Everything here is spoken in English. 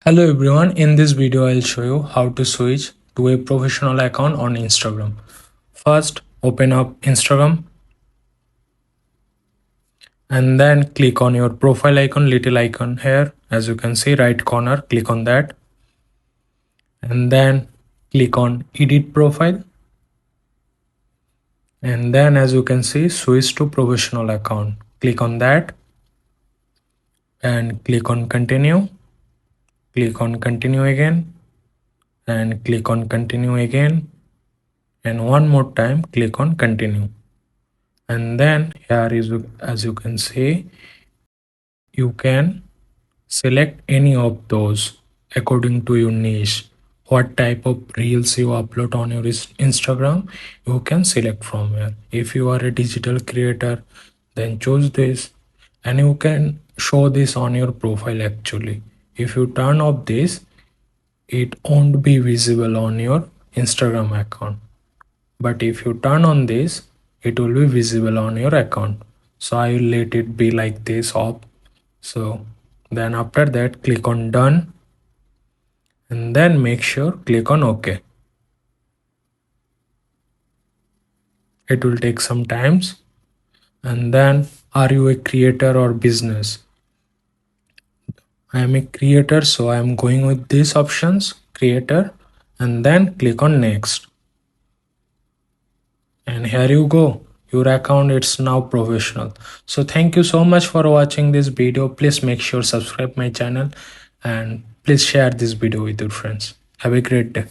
Hello everyone, in this video I'll show you how to switch to a professional account on Instagram. First, open up Instagram and then click on your profile icon, little icon here, as you can see, right corner, click on that and then click on edit profile, and then as you can see, switch to professional account. Click on that and click on continue again and click on continue again, and one more time click on continue. And then here is, as you can see, you can select any of those according to your niche. What type of reels you upload on your Instagram, you can select from here. If you are a digital creator, then choose this, and you can show this on your profile. Actually, if you turn off this, it won't be visible on your Instagram account, but if you turn on this, it will be visible on your account. So I will let it be like this off. So then after that, click on done and then make sure click on OK. It will take some times. And then, are you a creator or business? I am a creator, so I am going with these options, creator, and then click on next. And here you go, your account is now professional. So thank you so much for watching this video. Please make sure subscribe my channel and please share this video with your friends. Have a great day.